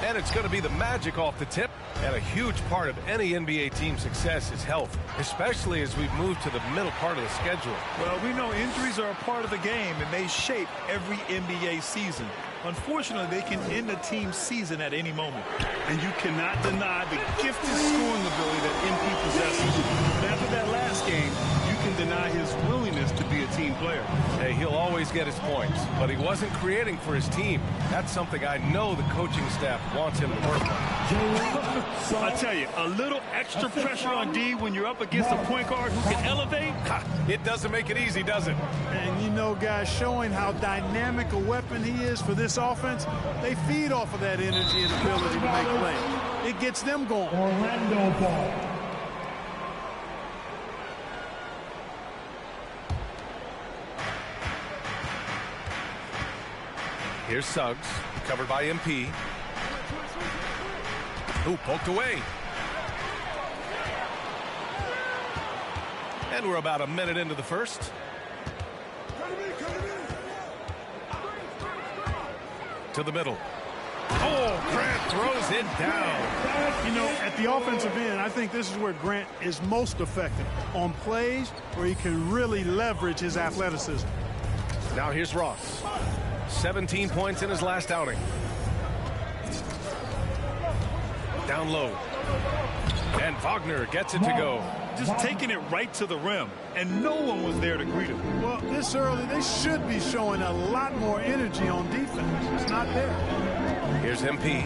And it's going to be the magic off the tip. And a huge part of any NBA team's success is health, especially as we move to the middle part of the schedule. Well, we know injuries are a part of the game, and they shape every NBA season. Unfortunately, they can end a team's season at any moment. And you cannot deny the gifted scoring ability that MP possesses. But after that last game, you can deny his willingness to be a team player. Hey, he'll always get his points, but he wasn't creating for his team. That's something I know the coaching staff wants him to work on. I tell you, a little extra pressure on D when you're up against a point guard who can elevate. It doesn't make it easy, does it? And you know, guys, showing how dynamic a weapon he is for this offense, they feed off of that energy and ability to make plays. It gets them going. Orlando ball. Here's Suggs, covered by MP. Ooh, poked away. And we're about a minute into the first. To the middle. Oh, Grant throws it down. You know, at the offensive end, I think this is where Grant is most effective, on plays where he can really leverage his athleticism. Now here's Ross. 17 points in his last outing. Down low. And Wagner gets it to go. Just taking it right to the rim, and no one was there to greet him. Well, this early, they should be showing a lot more energy on defense. It's not there. Here's MP.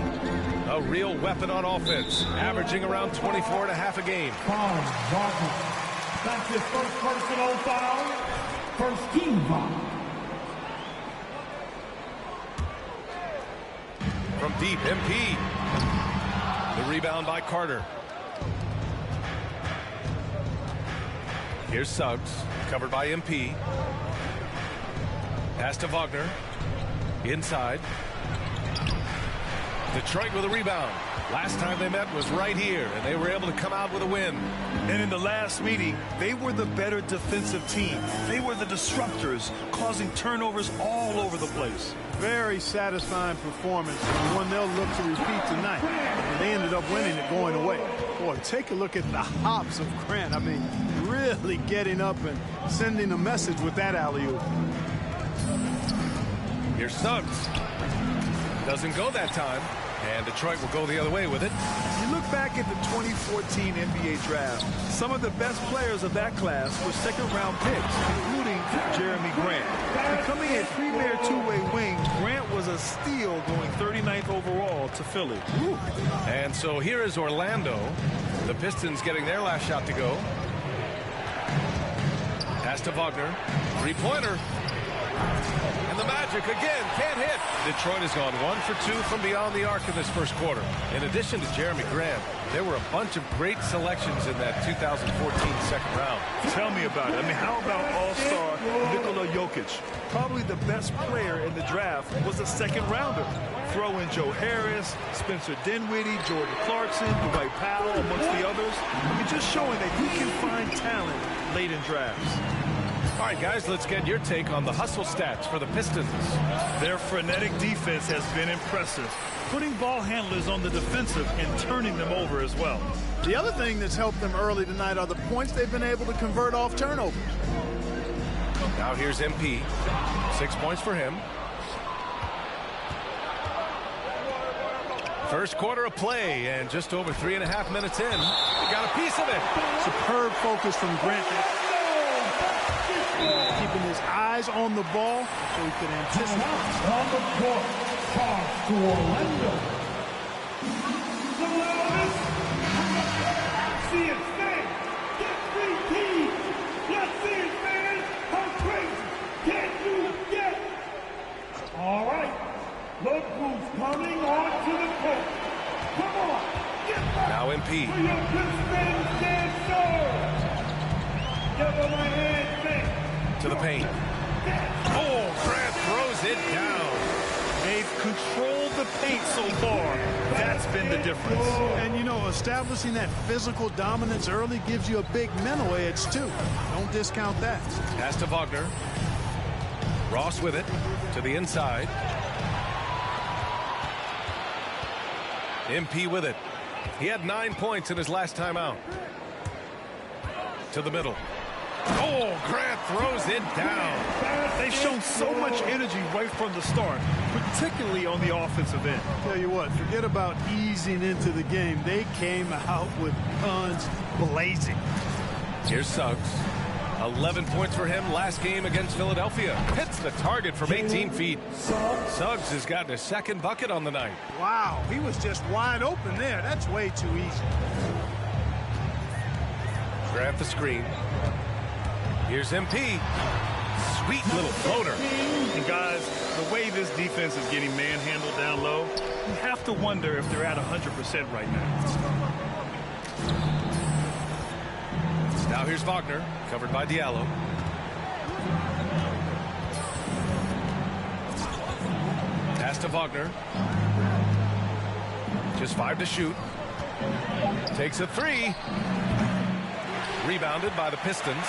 A real weapon on offense, averaging around 24 and a half a game. Wagner. That's his first personal foul. First team foul. From deep, MP. The rebound by Carter. Here's Suggs, covered by MP. Pass to Wagner. Inside. Detroit with a rebound. Last time they met was right here, and they were able to come out with a win. And in the last meeting, they were the better defensive team. They were the disruptors, causing turnovers all over the place. Very satisfying performance, one they'll look to repeat tonight. And they ended up winning it going away. Boy, take a look at the hops of Grant. I mean, really getting up and sending a message with that alley-oop. Here's Suggs. Doesn't go that time, and Detroit will go the other way with it. You look back at the 2014 NBA draft, some of the best players of that class were second-round picks, including Jeremy Grant. Becoming a premier two-way wing, Grant was a steal going 39th overall to Philly. Woo. And so here is Orlando. The Pistons getting their last shot to go. Pass to Wagner. Three-pointer. And the Magic again can't hit. Detroit has gone 1 for 2 from beyond the arc in this first quarter. In addition to Jeremy Grant, there were a bunch of great selections in that 2014 second round. Tell me about it. I mean, how about all-star Nikola Jokic? Probably the best player in the draft was a second-rounder. Throw in Joe Harris, Spencer Dinwiddie, Jordan Clarkson, Dwight Powell, amongst the others. I mean, just showing that you can find talent late in drafts. All right, guys, let's get your take on the hustle stats for the Pistons. Their frenetic defense has been impressive, putting ball handlers on the defensive and turning them over as well. The other thing that's helped them early tonight are the points they've been able to convert off turnovers. Now here's MP. 6 points for him. First quarter of play, and just over 3.5 minutes in, he got a piece of it. Superb focus from Grant. Keeping his eyes on the ball so he could anticipate. On the court, pass to Orlando. See it, man. Get 3 teams. Let's see it, man. How crazy can you get? All right. Look who's coming onto the court. Come on. Get back. Now MP. For your Pistons dancer. Give him a hand, man. To the paint. Oh, Grant throws it down. They've controlled the paint so far. That's been the difference. And, you know, establishing that physical dominance early gives you a big mental edge, too. Don't discount that. Pass to Wagner. Ross with it. To the inside. MP with it. He had 9 points in his last time out. To the middle. Oh, Grant throws it down. They've shown so much energy right from the start, particularly on the offensive end. Tell you what, forget about easing into the game. They came out with guns blazing. Here's Suggs. 11 points for him last game against Philadelphia. Hits the target from 18 feet. Suggs has gotten his second bucket on the night. Wow, he was just wide open there. That's way too easy. Grant the screen. Here's MP. Sweet little floater. And guys, the way this defense is getting manhandled down low, you have to wonder if they're at 100% right now. Now here's Wagner, covered by Diallo. Pass to Wagner. Just 5 to shoot. Takes a 3. Rebounded by the Pistons.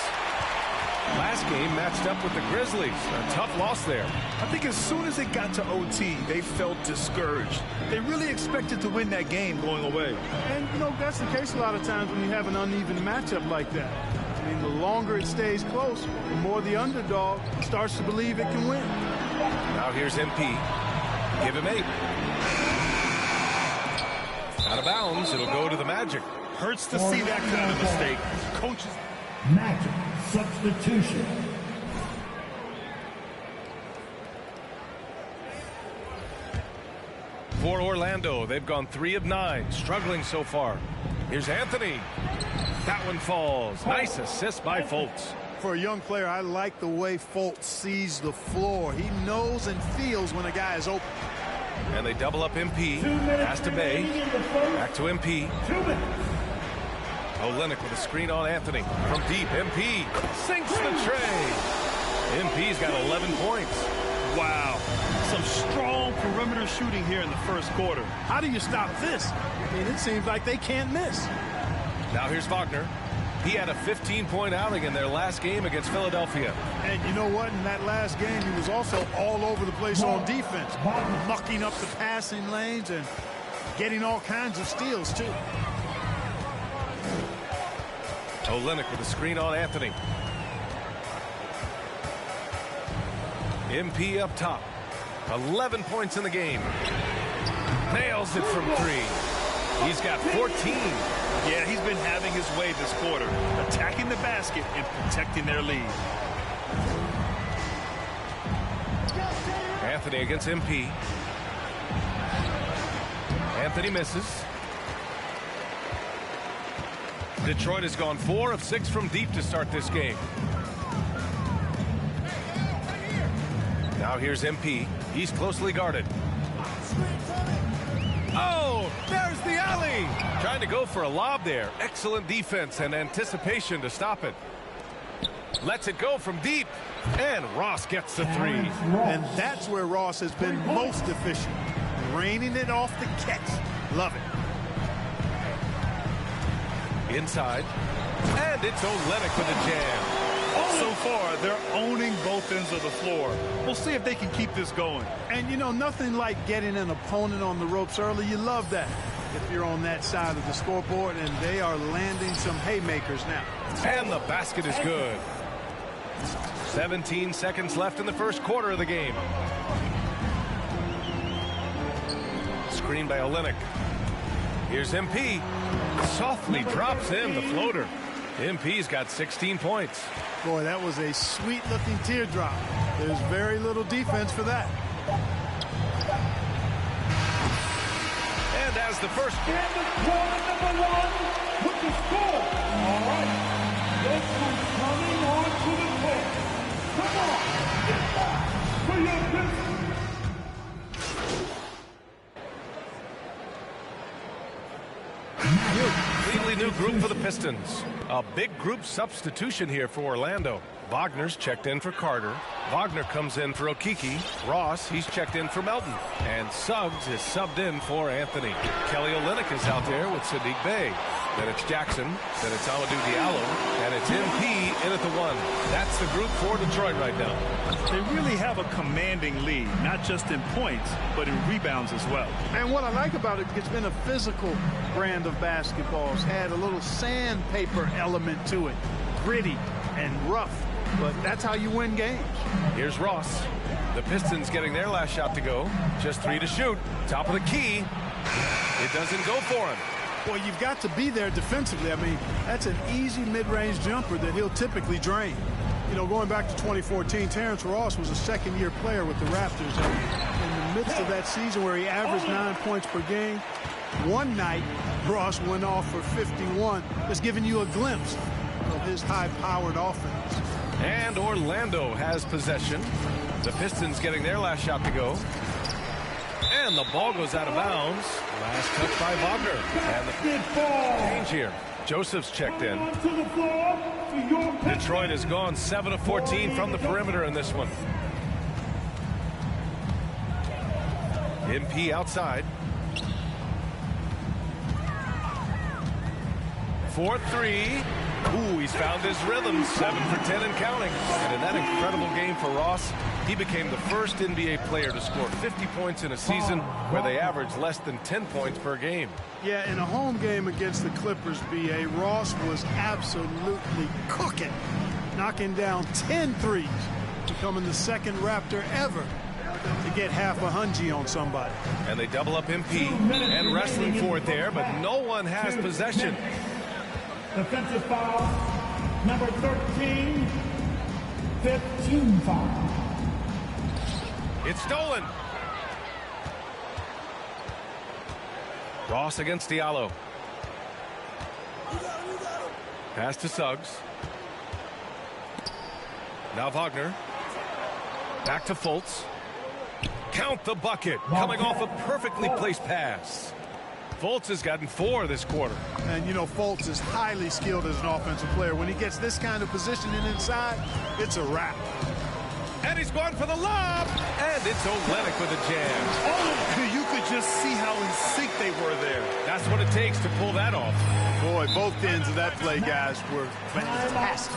Last game matched up with the Grizzlies. A tough loss there. I think as soon as it got to OT, they felt discouraged. They really expected to win that game going away. And, you know, that's the case a lot of times when you have an uneven matchup like that. I mean, the longer it stays close, the more the underdog starts to believe it can win. Now here's MP. Give him 8. Out of bounds, it'll go to the Magic. Hurts to see that kind of mistake. Coaches. Magic substitution. For Orlando, they've gone 3 of 9, struggling so far. Here's Anthony. That one falls. Nice assist by Fultz. For a young player, I like the way Fultz sees the floor. He knows and feels when a guy is open. And they double up MP. Pass to Bay. Back to MP. Olynyk with a screen on Anthony. From deep, MP sinks the tray. MP's got 11 points. Wow. Some strong perimeter shooting here in the first quarter. How do you stop this? I mean, it seems like they can't miss. Now here's Wagner. He had a 15-point outing in their last game against Philadelphia. And you know what? In that last game, he was also all over the place on defense, mucking up the passing lanes and getting all kinds of steals, too. Olynyk with a screen on Anthony. MP up top. 11 points in the game. Nails it from 3. He's got 14. Yeah, he's been having his way this quarter, attacking the basket and protecting their lead. Anthony against MP. Anthony misses. Detroit has gone 4 of 6 from deep to start this game. Now here's MP. He's closely guarded. Oh, there's the alley. Trying to go for a lob there. Excellent defense and anticipation to stop it. Lets it go from deep. And Ross gets the 3. And that's where Ross has been most efficient. Raining it off the catch. Love it. Inside. And it's Olynyk with a jam. So far, they're owning both ends of the floor. We'll see if they can keep this going. And, you know, nothing like getting an opponent on the ropes early. You love that if you're on that side of the scoreboard, and they are landing some haymakers now. And the basket is good. 17 seconds left in the first quarter of the game. Screen by Olynyk. Here's MP. Softly drops in the floater. MP's got 16 points. Boy, that was a sweet-looking teardrop. There's very little defense for that. And as the first... And the quarter number 1 with the score. All right. This one's coming on to the court. Come on. Get back for your business. Completely new group for the Pistons. A big group substitution here for Orlando. Wagner's checked in for Carter. Wagner comes in for Okiki. Ross, he's checked in for Melton. And Suggs is subbed in for Anthony. Kelly Olynyk is out there with Sadiq Bey. Then it's Jackson. Then it's Amadou Diallo. And it's MP in at the 1. That's the group for Detroit right now. They really have a commanding lead, not just in points, but in rebounds as well. And what I like about it, it's been a physical brand of basketball. It's had a little sandpaper element to it. Gritty and rough. But that's how you win games. Here's Ross. The Pistons getting their last shot to go. Just 3 to shoot. Top of the key. It doesn't go for him. Well, you've got to be there defensively. I mean, that's an easy mid-range jumper that he'll typically drain. You know, going back to 2014, Terrence Ross was a second-year player with the Raptors. And in the midst of that season where he averaged 9 points per game, one night Ross went off for 51. That's giving you a glimpse of his high-powered offense. And Orlando has possession. The Pistons getting their last shot to go. And the ball goes out of bounds. Last touch by Wagner. And the change here. Joseph's checked in. Detroit has gone 7 of 14 from the perimeter in this one. MP outside. 4-3. Ooh, he's found his rhythm. 7 for 10 and counting. And in that incredible game for Ross, he became the first NBA player to score 50 points in a season where they averaged less than 10 points per game. Yeah, in a home game against the Clippers, B.A., Ross was absolutely cooking, knocking down 10 threes, becoming the second Raptor ever to get half a hungy on somebody. And they double up MP and wrestling for it there, but no one has possession. Defensive foul, number 13, 15 foul. It's stolen. Ross against Diallo. Pass to Suggs. Now Wagner. Back to Fultz. Count the bucket. Coming off a perfectly placed pass. Fultz has gotten 4 this quarter. And, you know, Fultz is highly skilled as an offensive player. When he gets this kind of positioning inside, it's a wrap. And he's going for the lob. And it's Olynyk with a jam. Oh, you could just see how in sync they were there. That's what it takes to pull that off. Boy, both ends of that play, guys, were fantastic.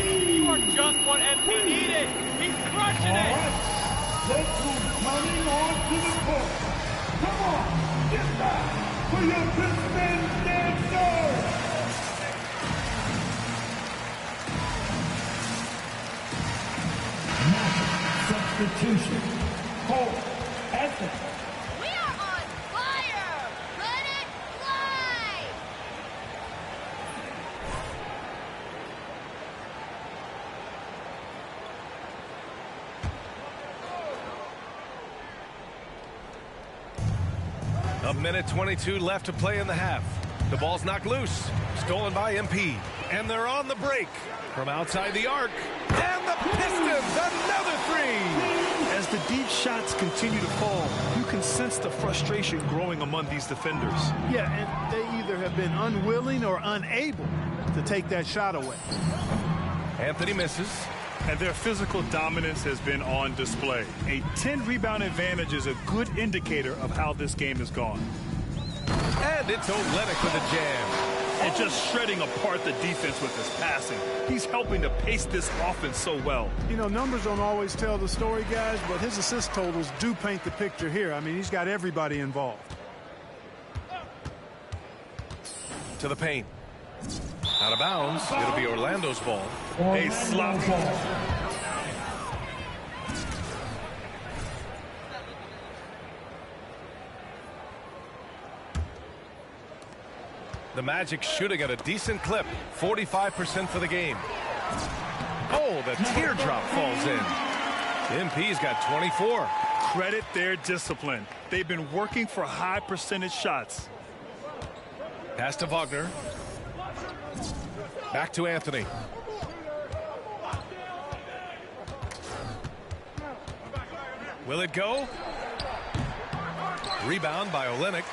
You are just what MP needed. He's crushing it. Look who's coming on to the court. Come on, get back for your Pistons dancer. Substitution. Cole Anthony. We are on fire. Let it fly. A minute 22 left to play in the half. The ball's knocked loose. Stolen by MP. And they're on the break. From outside the arc. And the Pistons, another 3. As the deep shots continue to fall, you can sense the frustration growing among these defenders. Yeah, and they either have been unwilling or unable to take that shot away. Anthony misses. And their physical dominance has been on display. A 10-rebound advantage is a good indicator of how this game has gone. And it's Olynyk with a jam. And just shredding apart the defense with his passing. He's helping to pace this offense so well. You know, numbers don't always tell the story, guys, but his assist totals do paint the picture here. I mean, he's got everybody involved. To the paint. Out of bounds. It'll be Orlando's ball. A sloppy. The Magic shooting at a decent clip. 45% for the game. Oh, the teardrop falls in. MP's got 24. Credit their discipline. They've been working for high percentage shots. Pass to Wagner. Back to Anthony. Will it go? Rebound by Olynyk.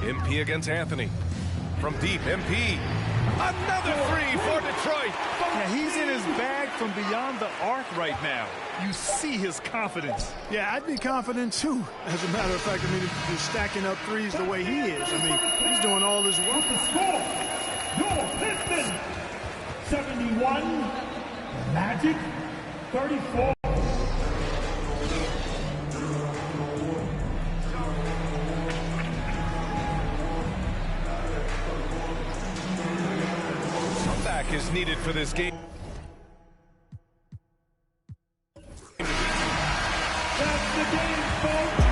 MP against Anthony. From deep, MP. Another three for Detroit. Yeah, he's in his bag from beyond the arc right now. You see his confidence. Yeah, I'd be confident too. As a matter of fact, I mean, if he's stacking up threes the way he is, I mean, he's doing all this work. The score, your Pistons, 71, Magic, 34. Comeback is needed for this game. That's the game, folks.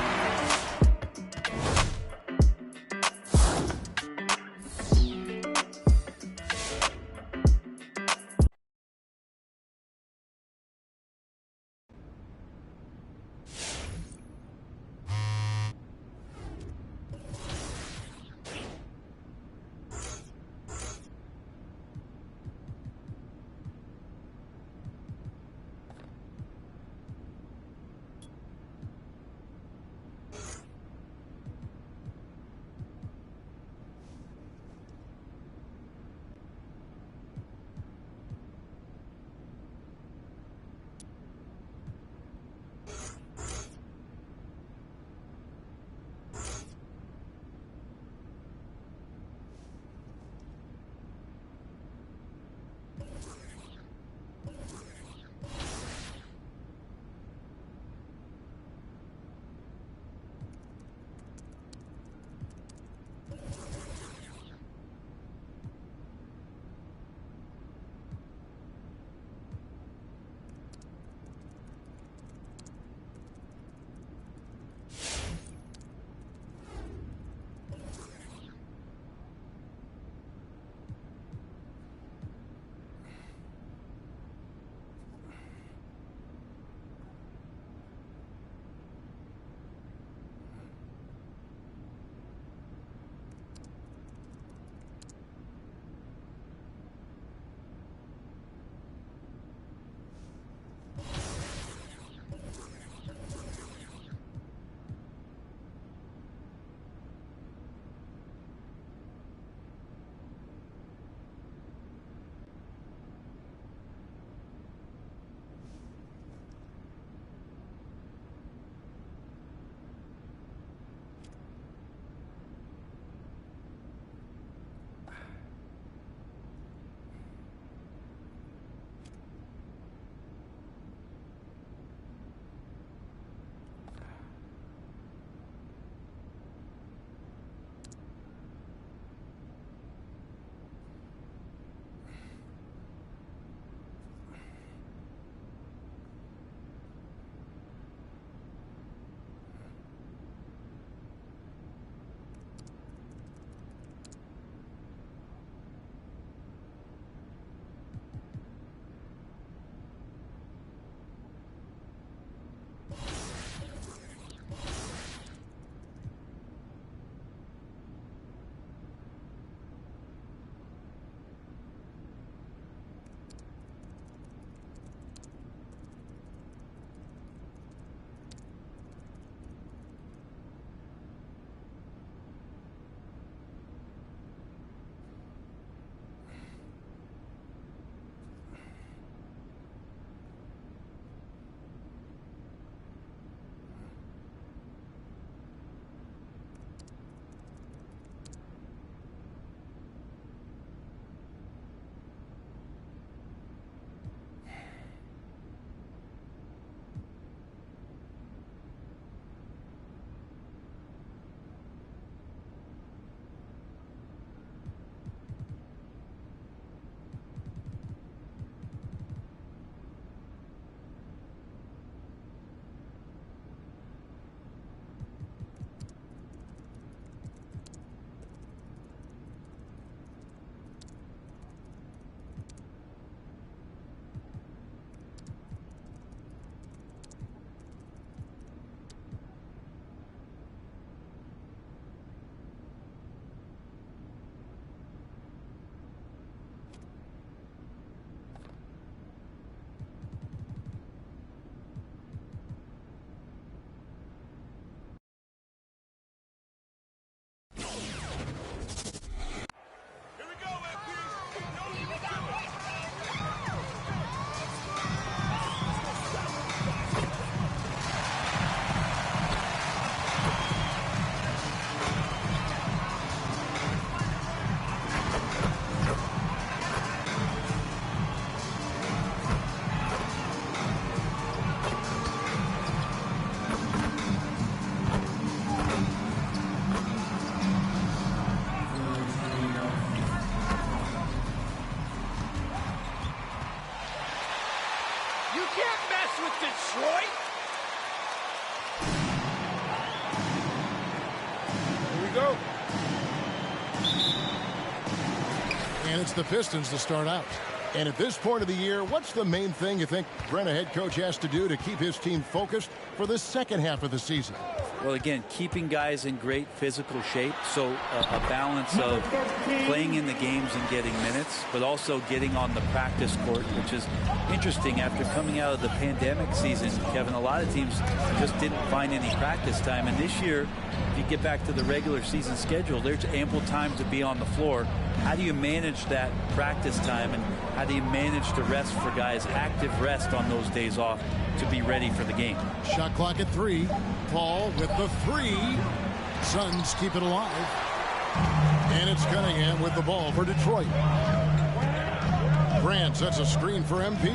go. And it's the Pistons to start out. And at this point of the year, what's the main thing you think Brent, a head coach, has to do to keep his team focused for the second half of the season? Well, again, keeping guys in great physical shape, so a balance of playing in the games and getting minutes, but also getting on the practice court, which is interesting after coming out of the pandemic season. Kevin, a lot of teams just didn't find any practice time, and this year, if you get back to the regular season schedule, there's ample time to be on the floor. How do you manage that practice time, and how do you manage to rest for guys, active rest on those days off to be ready for the game? Shot clock at 3. Paul with the 3. Suns keep it alive. And it's Cunningham with the ball for Detroit. Grant sets a screen for MP.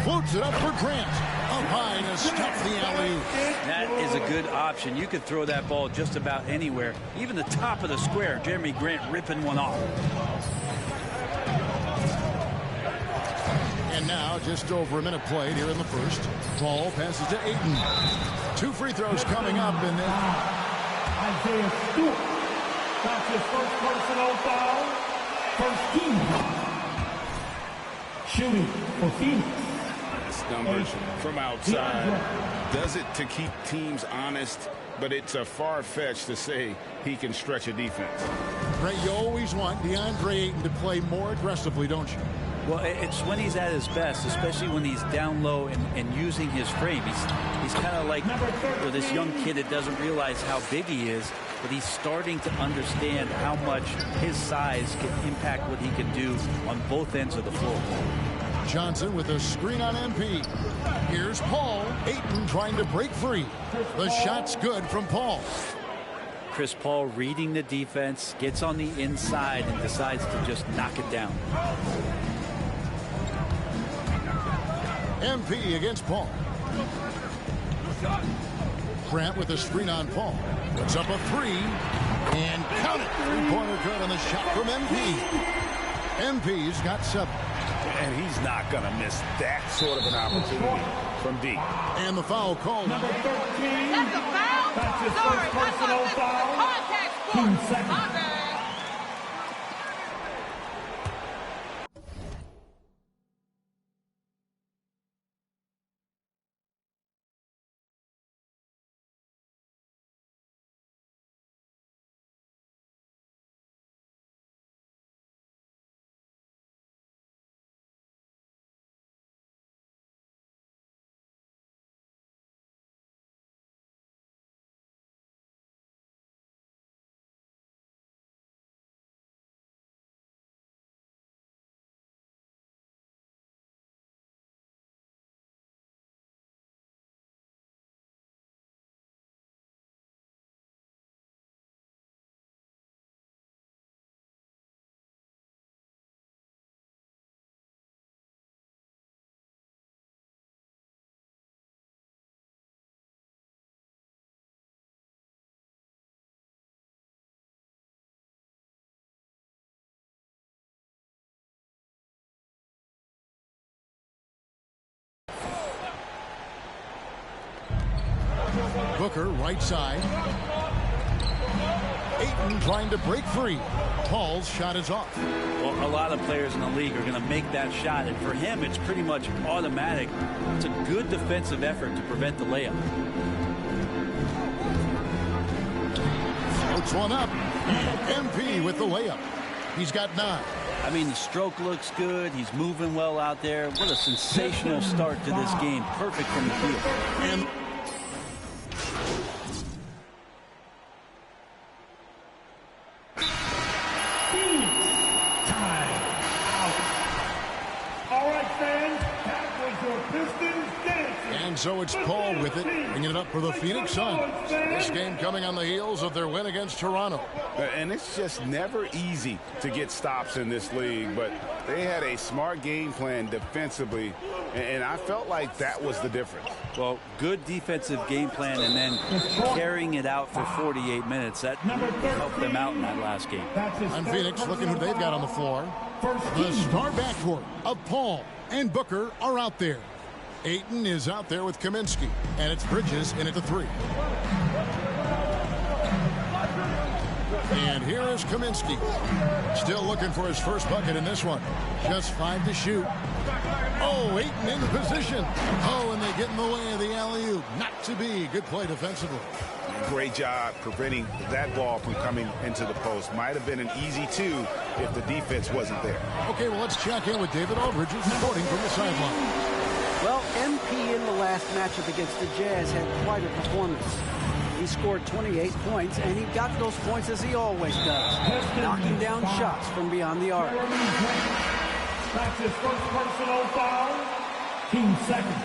Floats it up for Grant. Up high to stop the alley-oop. That is a good option. You could throw that ball just about anywhere. Even the top of the square. Jeremy Grant ripping one off. And now just over a minute played here in the first. Paul passes to Ayton. 2 free throws coming up, and then Isaiah Stewart. That's his first personal foul. First team. Shooting for Phoenix. Numbers from outside. Does it to keep teams honest, but it's a far-fetched to say he can stretch a defense. Right, you always want DeAndre Ayton to play more aggressively, don't you? Well, it's when he's at his best, especially when he's down low and using his frame. He's kind of like this young kid that doesn't realize how big he is, but he's starting to understand how much his size can impact what he can do on both ends of the floor. Johnson with a screen on MP. Here's Paul. Ayton trying to break free. The shot's good from Paul. Chris Paul reading the defense, gets on the inside and decides to just knock it down. MP against Paul. Grant with a screen on Paul. Puts up a 3. And count it. 3-pointer good on the shot from MP. MP's got 7. And he's not going to miss that sort of an opportunity from deep. And the foul called. Number 13. That's a foul? That's his Sorry, first personal I thought foul. this was contact 2 sport. seconds. My bad. Booker right side. Ayton trying to break free. Paul's shot is off. Well, a lot of players in the league are going to make that shot, and for him, it's pretty much automatic. It's a good defensive effort to prevent the layup. Floats one up. MP with the layup. He's got 9. I mean, the stroke looks good. He's moving well out there. What a sensational start to this game. Perfect from the field. And so it's Paul with it, bringing it up for the Phoenix Suns. This game coming on the heels of their win against Toronto. And it's just never easy to get stops in this league, but they had a smart game plan defensively, and I felt like that was the difference. Well, good defensive game plan and then carrying it out for 48 minutes. That helped them out in that last game. On Phoenix, looking who they've got on the floor. The star backcourt of Paul and Booker are out there. Ayton is out there with Kaminsky, and it's Bridges in at the 3. And here is Kaminsky. Still looking for his first bucket in this one. Just 5 to shoot. Oh, Ayton in the position. Oh, and they get in the way of the alley-oop. Not to be. Good play defensively. Great job preventing that ball from coming into the post. Might have been an easy 2 if the defense wasn't there. Okay, well, let's check in with David Aldridge, reporting from the sideline. Well, MP in the last matchup against the Jazz had quite a performance. He scored 28 points, and he got those points as he always does, knocking down shots from beyond the arc. That's his first personal foul. Team second.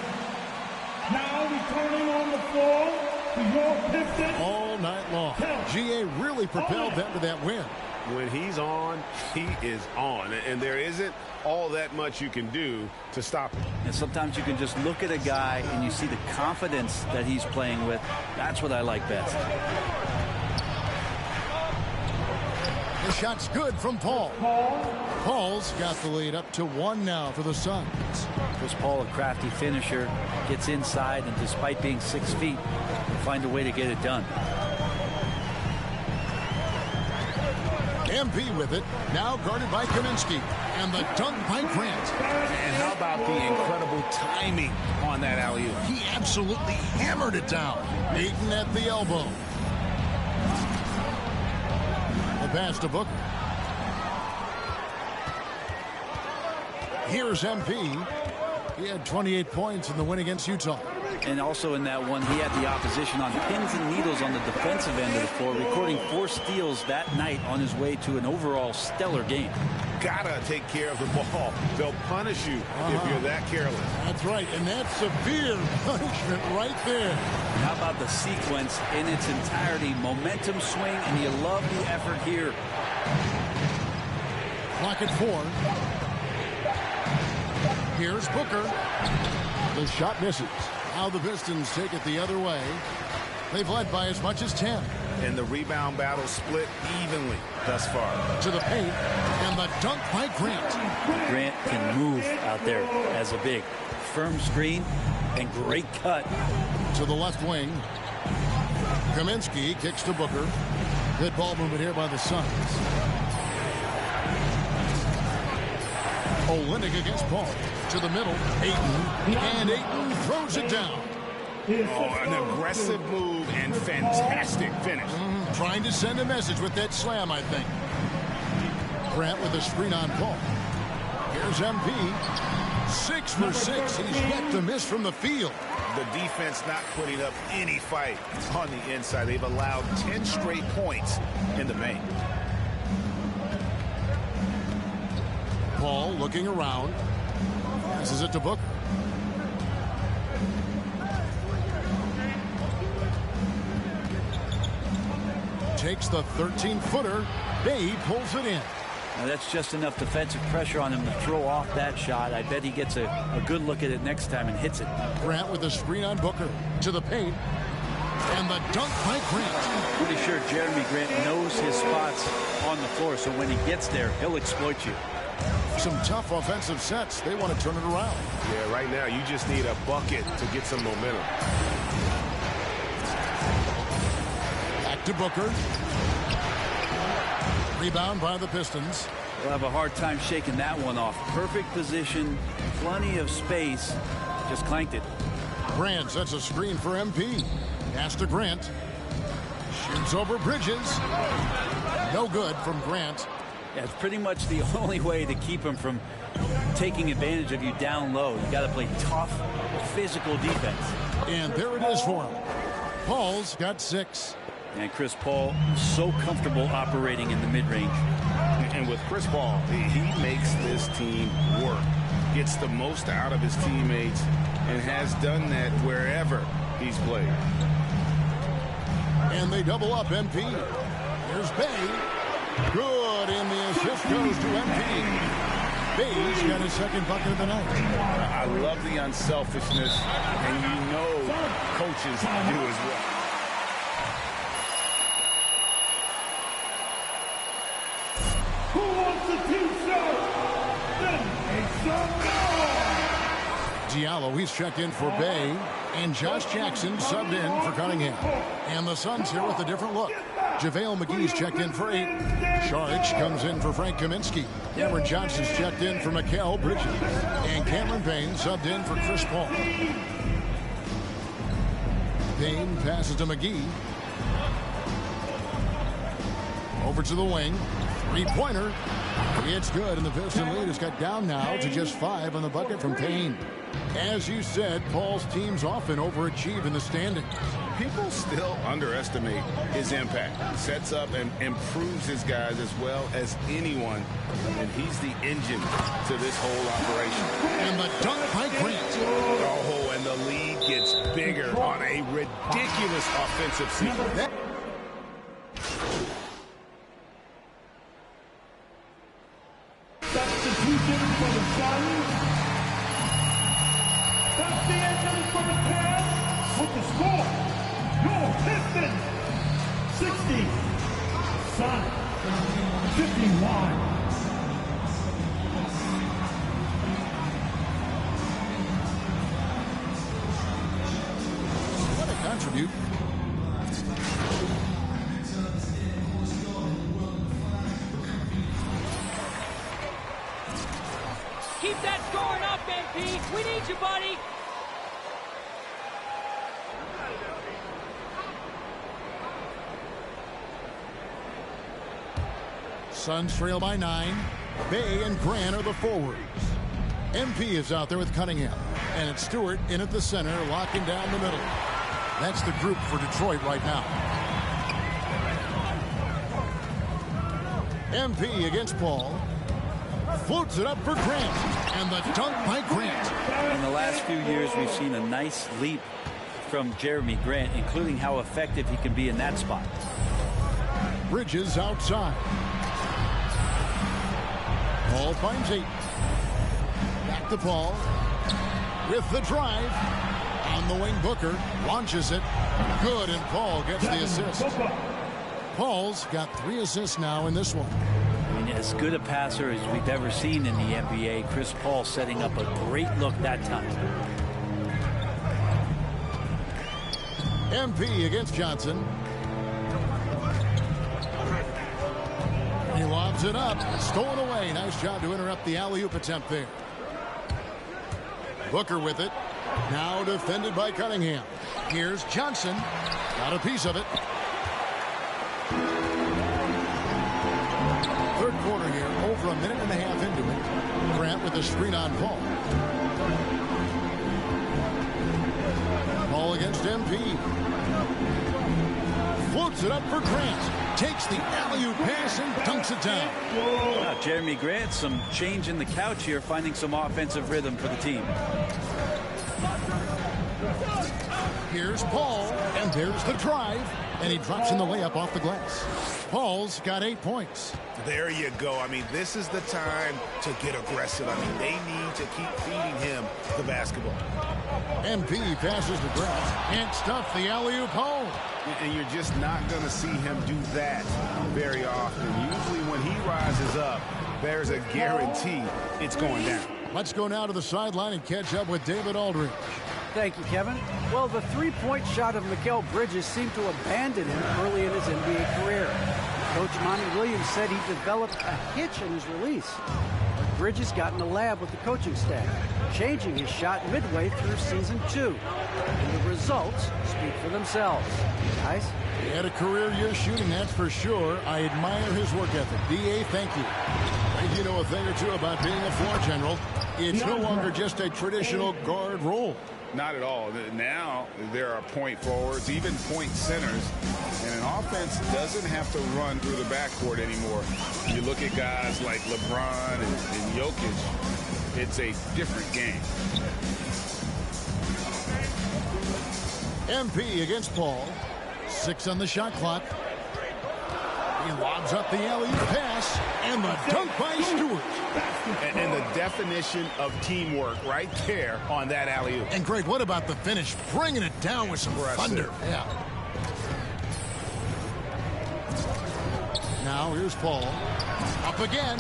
Now returning on the floor to your Pistons. All night long. GA really propelled them to that win. When he's on, he is on. And there isn't all that much you can do to stop him. And sometimes you can just look at a guy and you see the confidence that he's playing with. That's what I like best. The shot's good from Paul. Paul's got the lead up to 1 now for the Suns. Chris Paul, a crafty finisher, gets inside, and despite being 6 feet, will find a way to get it done. MP with it, now guarded by Kaminsky, and the dunk by Grant. And how about the incredible timing on that alley-oop? He absolutely hammered it down. Ayton at the elbow. The pass to Booker. Here's MP. He had 28 points in the win against Utah. And also in that one, he had the opposition on pins and needles on the defensive end of the floor, recording 4 steals that night on his way to an overall stellar game. Gotta take care of the ball. They'll punish you if you're that careless. That's right, and that's severe punishment right there. How about the sequence in its entirety? Momentum swing, and you love the effort here. Clock at 4. Here's Booker. The shot misses. Now the Pistons take it the other way. They've led by as much as 10. And the rebound battle split evenly thus far. To the paint, and the dunk by Grant. Grant can move out there as a big. Firm screen and great cut. To the left wing. Kaminsky kicks to Booker. Good ball movement here by the Suns. Olynyk against Paul. To the middle. Ayton. And Ayton throws it down. Oh, an aggressive move and fantastic finish. Trying to send a message with that slam, I think. Grant with a screen on Paul. Here's MP. 6 for 6. He's yet to miss from the field. The defense not putting up any fight on the inside. They've allowed 10 straight points in the paint. Paul looking around. Passes it to Booker. Takes the 13-footer. Bay pulls it in. Now that's just enough defensive pressure on him to throw off that shot. I bet he gets a good look at it next time and hits it. Grant with a screen on Booker. To the paint. And the dunk by Grant. Pretty sure Jeremy Grant knows his spots on the floor, so when he gets there, he'll exploit you. Some tough offensive sets. They want to turn it around. Yeah, right now you just need a bucket to get some momentum. Back to Booker. Rebound by the Pistons. They'll have a hard time shaking that one off. Perfect position, plenty of space. Just clanked it. Grant sets a screen for MP. Pass to Grant. Shoots over Bridges. No good from Grant. Yeah, it's pretty much the only way to keep him from taking advantage of you down low. You got to play tough, physical defense. And there it is for him. Paul's got 6. And Chris Paul, so comfortable operating in the mid-range. And with Chris Paul, he makes this team work. Gets the most out of his teammates and has done that wherever he's played. And they double up MP. Here's Bay. Good, and the assist goes to MP. Bay's got his second bucket of the night. I love the unselfishness, and you know coaches do as well. Who wants a t-shirt? Then make some noise! Diallo, he's checked in for Bay. And Josh Jackson subbed in for Cunningham. And the Suns here with a different look. JaVale McGee's checked in for 8. Saric comes in for Frank Kaminsky. Cameron Johnson's checked in for Mikal Bridges. And Cameron Payne subbed in for Chris Paul. Payne passes to McGee. Over to the wing. Three-pointer. It's good, and the Piston lead has cut down now to just 5 on the bucket from Payne. As you said, Paul's teams often overachieve in the standings. People still underestimate his impact. He sets up and improves his guys as well as anyone, and he's the engine to this whole operation. And the dunk by Grant. Oh, and the lead gets bigger on a ridiculous offensive sequence. Substitution for the Suns. That's the answer for the Cavs. With the score, your Pistons 60, Suns 51. What a contribute. Keep that scoring up, MP. We need you, buddy. Suns trail by 9. Bay and Grant are the forwards. MP is out there with Cunningham. And it's Stewart in at the center, locking down the middle. That's the group for Detroit right now. MP against Paul. Floats it up for Grant. And the dunk by Grant. In the last few years, we've seen a nice leap from Jeremy Grant, including how effective he can be in that spot. Bridges outside. Paul finds 8. Back to Paul. With the drive. On the wing, Booker launches it. Good, and Paul gets the assist. Paul's got 3 assists now in this one. I mean, as good a passer as we've ever seen in the NBA. Chris Paul setting up a great look that time. MP against Johnson. He lobs it up. Stolen away. Nice job to interrupt the alley-oop attempt there. Booker with it. Now defended by Cunningham. Here's Johnson. Got a piece of it. Third quarter here. Over a minute and a half into it. Grant with a screen on Paul. Paul against MP. Floats it up for Grant. Takes the alley-oop pass and dunks it down. Wow, Jeremy Grant, some change in the couch here, finding some offensive rhythm for the team. Here's Paul, and there's the drive, and he drops in the layup off the glass. Paul's got 8 points. There you go. I mean, this is the time to get aggressive. I mean, they need to keep feeding him the basketball. MP passes to Grant. Can't stuff the alley-oop home. And you're just not going to see him do that very often. Usually when he rises up, there's a guarantee it's going down. Let's go now to the sideline and catch up with David Aldridge. Thank you, Kevin. Well, the three-point shot of Mikal Bridges seemed to abandon him early in his NBA career. Coach Monty Williams said he developed a hitch in his release. Bridges got in the lab with the coaching staff, changing his shot midway through season 2. And the results speak for themselves. Guys? He had a career year shooting, that's for sure. I admire his work ethic. D.A., thank you. I think you know a thing or two about being a floor general. It's no longer just a traditional guard role. Not at all. Now there are point forwards, even point centers, and an offense doesn't have to run through the backcourt anymore. You look at guys like LeBron and Jokic, it's a different game. MP against Paul. 6 on the shot clock. He lobs up the alley-oop pass, and the dunk by Stewart. And the definition of teamwork right there on that alley-oop. And Greg, what about the finish? Bringing it down with some thunder. Yeah. Now here's Paul. Up again.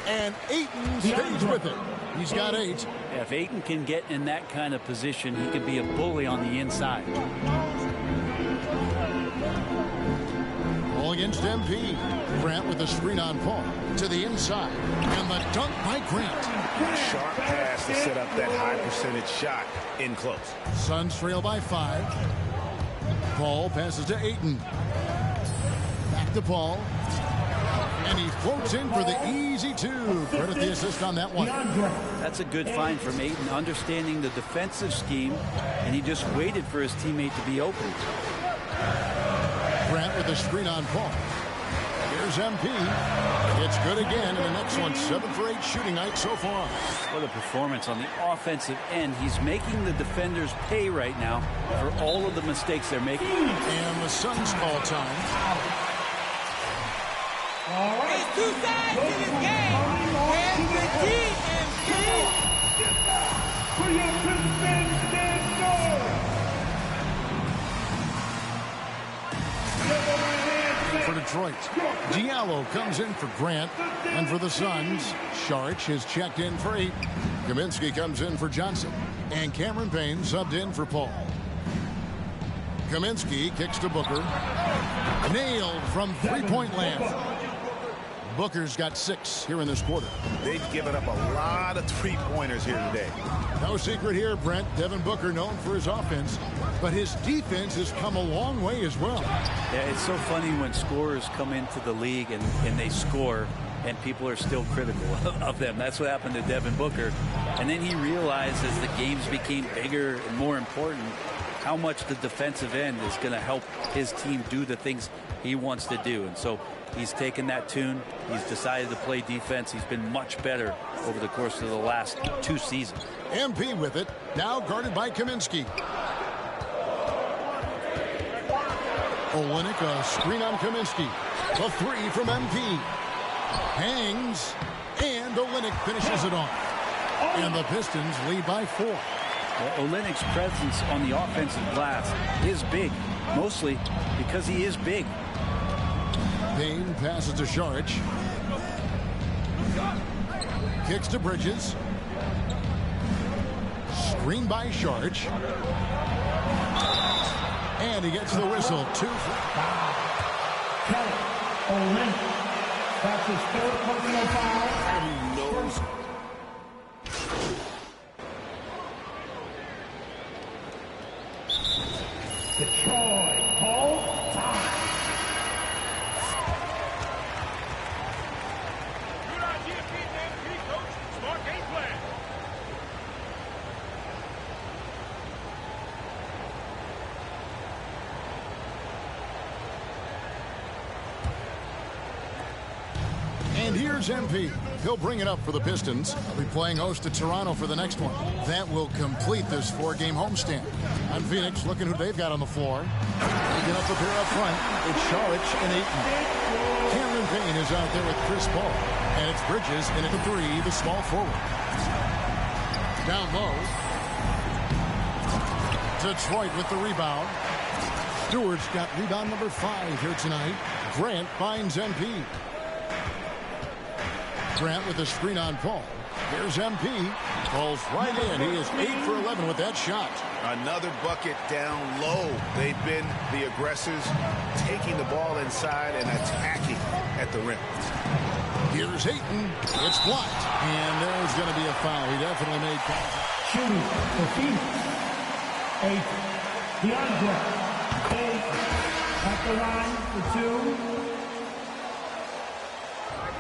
And Ayton stays with it. He's got 8. Yeah, if Ayton can get in that kind of position, he could be a bully on the inside. Ball against MP. Grant with the screen on Paul. To the inside. And the dunk by Grant. Sharp pass to set up that high percentage shot in close. Suns trail by 5. Paul passes to Ayton. Back to Paul. And he floats in for the easy 2. Credit the assist on that one. That's a good find from Ayton, understanding the defensive scheme, and he just waited for his teammate to be open. Grant with the screen on Paul. Here's MP. It's good again, and an excellent 7 for 8 shooting night so far. What a performance on the offensive end. He's making the defenders pay right now for all of the mistakes they're making. And the Suns call time. There's 2 sides to this game. There's the D and B. For your Pistons, stand guard. For Detroit, Diallo comes in for Grant, and for the Suns, Saric is checked in for 8. Kaminsky comes in for Johnson, and Cameron Payne subbed in for Paul. Kaminsky kicks to Booker. Nailed from three-point land. Booker's got 6 here in this quarter. They've given up a lot of three-pointers here today. No secret here, Brent. Devin Booker known for his offense, but his defense has come a long way as well. Yeah, it's so funny when scorers come into the league and they score and people are still critical of them. That's what happened to Devin Booker. And then he realized as the games became bigger and more important how much the defensive end is going to help his team do the things he wants to do. And so he's taken that tune. He's decided to play defense. He's been much better over the course of the last 2 seasons. MP with it, now guarded by Kaminsky. Olynyk, a screen on Kaminsky. A 3 from MP. Hangs, and Olynyk finishes it off. And the Pistons lead by 4. Well, Olynyk's presence on the offensive glass is big, mostly because he is big. Payne passes to Saric. Kicks to Bridges. Screen by Saric. And he gets the whistle. 2 Kelly Olynyk. That's his 3rd personal foul. He knows. Detroit calls time. Good idea, PNP, coach. Smart game plan. And here's MP. He'll bring it up for the Pistons. They'll be playing host to Toronto for the next one. That will complete this 4-game homestand. On Phoenix, looking who they've got on the floor. Picking up the pair up front. It's Saric and Ayton. Cameron Payne is out there with Chris Paul. And it's Bridges in at the 3, the small forward. Down low. Detroit with the rebound. Stewart's got rebound number 5 here tonight. Grant finds MP. Grant with the screen on Paul. Here's MP. Falls right in. He is 8 for 11 with that shot. Another bucket down low. They've been the aggressors, taking the ball inside and attacking at the rim. Here's Ayton. It's blocked. And there's going to be a foul. He definitely made contact. Shooting for Phoenix. 8. DeAndre. 8. At the line for 2.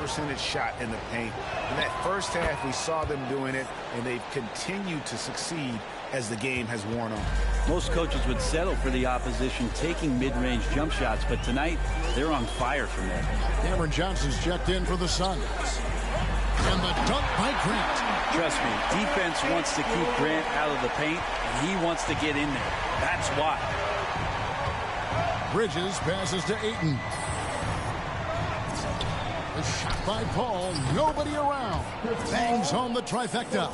Percentage shot in the paint. In that first half, we saw them doing it, and they've continued to succeed as the game has worn on. Most coaches would settle for the opposition taking mid-range jump shots, but tonight they're on fire from there. Cameron Johnson's checked in for the Suns. And the dunk by Grant. Trust me, defense wants to keep Grant out of the paint, and he wants to get in there. That's why. Bridges passes to Ayton. A shot by Paul. Nobody around. Bangs home the trifecta.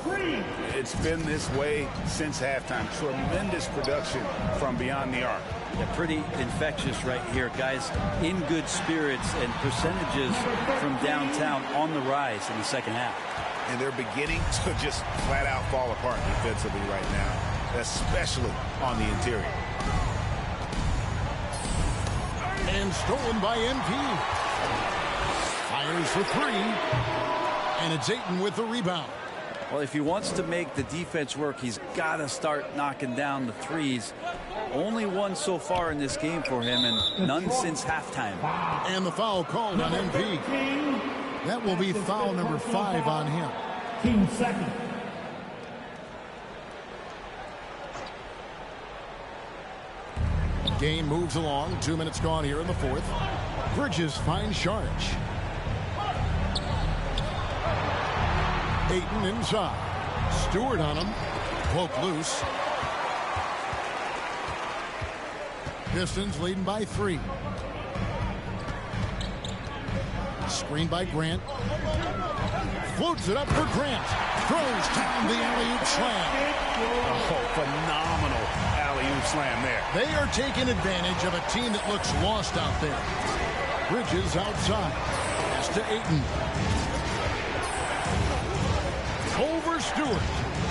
It's been this way since halftime. Tremendous production from beyond the arc. Yeah, pretty infectious right here. Guys in good spirits and percentages from downtown on the rise in the second half. And they're beginning to just flat out fall apart defensively right now, especially on the interior. And stolen by MP. Fires for three. And it's Ayton with the rebound. Well, if he wants to make the defense work, he's got to start knocking down the threes. Only one so far in this game for him, and none since halftime. And the foul called on MP. That will be foul number 5 on him. 2 seconds. Game moves along. 2 minutes gone here in the fourth. Bridges finds Sharge. Ayton inside. Stewart on him. Poke loose. Pistons leading by 3. Screen by Grant. Floats it up for Grant. Throws down the alley-oop slam. Oh, phenomenal alley-oop slam there. They are taking advantage of a team that looks lost out there. Bridges outside. Pass to Ayton. Over Stewart.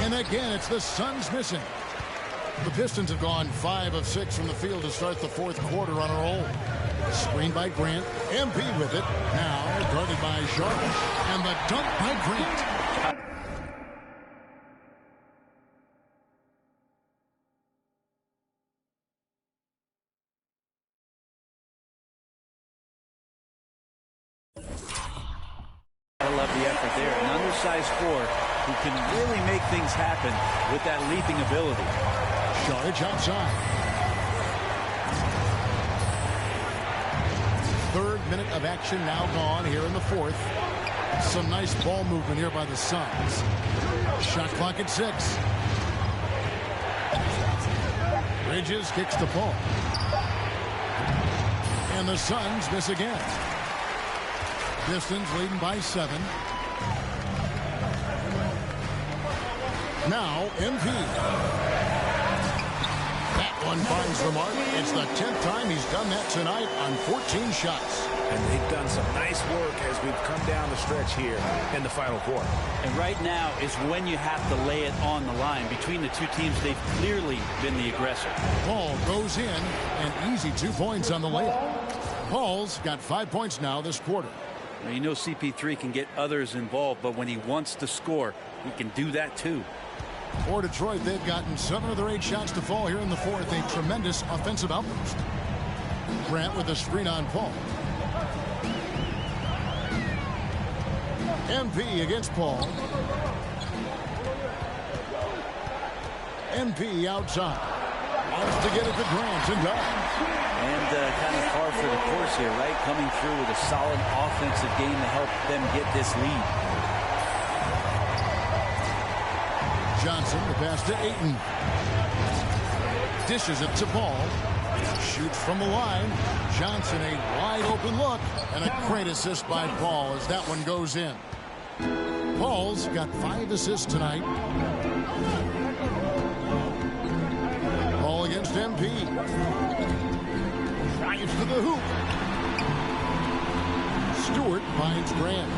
And again, it's the Suns missing. The Pistons have gone 5 of 6 from the field to start the fourth quarter on a roll. Screen by Grant. MP with it. Now guarded by Sharp. And the dunk by Grant. I love the effort there. An undersized 4 who can really make things happen with that leaping ability. Sharge outside. 3rd minute of action now gone here in the fourth. Some nice ball movement here by the Suns. Shot clock at 6. Bridges kicks the ball. And the Suns miss again. Pistons leading by 7. Now MP. That one finds the mark. It's the 10th time he's done that tonight on 14 shots. And they've done some nice work as we've come down the stretch here in the final quarter. And right now is when you have to lay it on the line. Between the two teams, they've clearly been the aggressor. Paul goes in, and easy 2 points on the layup. Paul's got 5 points now this quarter. Now, you know CP3 can get others involved, but when he wants to score, he can do that too. For Detroit, they've gotten 7 of their 8 shots to fall here in the fourth. A tremendous offensive outburst. Grant with a screen on Paul. MP against Paul. MP outside. Wants to get it to Grant and done. And kind of par for the course here, right? Coming through with a solid offensive game to help them get this lead. Johnson, the pass to Ayton. Dishes it to Paul. Shoots from the line. Johnson, a wide open look. And a great assist by Paul as that one goes in. Paul's got 5 assists tonight. Paul against MP. Drives to the hoop. Stewart finds Grant.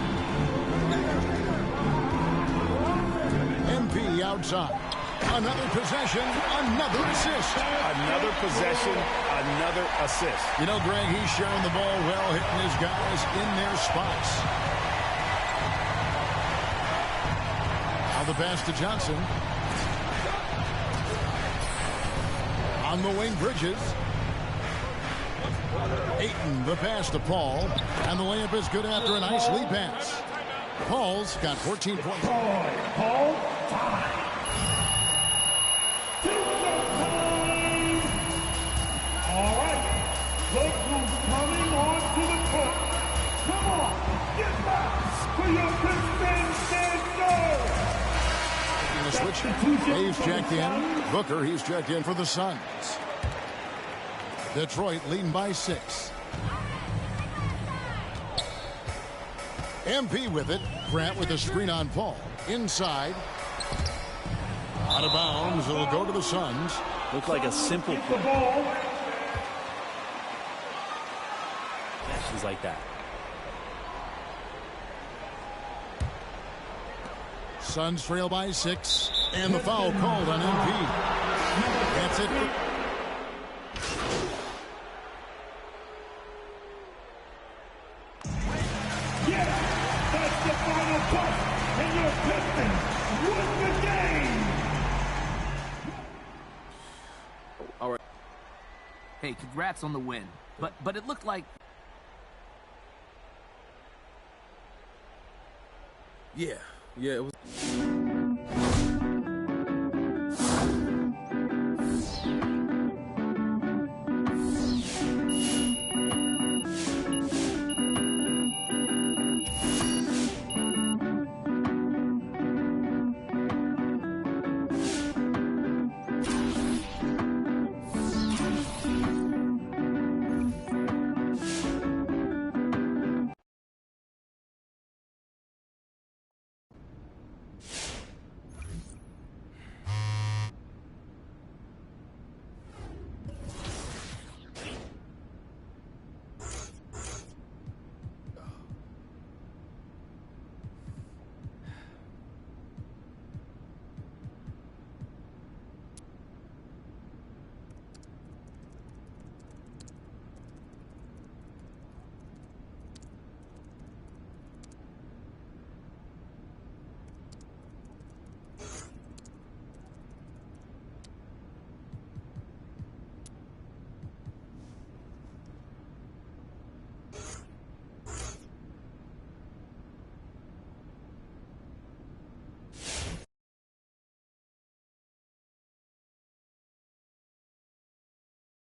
MP outside. Another possession, another assist. Another possession, another assist. You know, Greg, he's sharing the ball well, hitting his guys in their spots. Now the pass to Johnson. On the wing, Bridges. Ayton, the pass to Paul. And the layup is good after a nice lead pass. Paul's got 14 points. Paul, time. All right. Look who's coming onto the court. Come on, get back for your The switch. Dave's checked in. Booker, he's checked in for the Suns. Detroit leading by 6. MP with it. Grant with the screen on Paul. Inside. Out of bounds. It'll go to the Suns. Looked like a simple play. situations like that. Suns trail by 6, and the foul called on MP. That's it. Yes, that's the final push, and your Pistons win the game. All right. Hey, congrats on the win. But it looked like... Yeah, it was...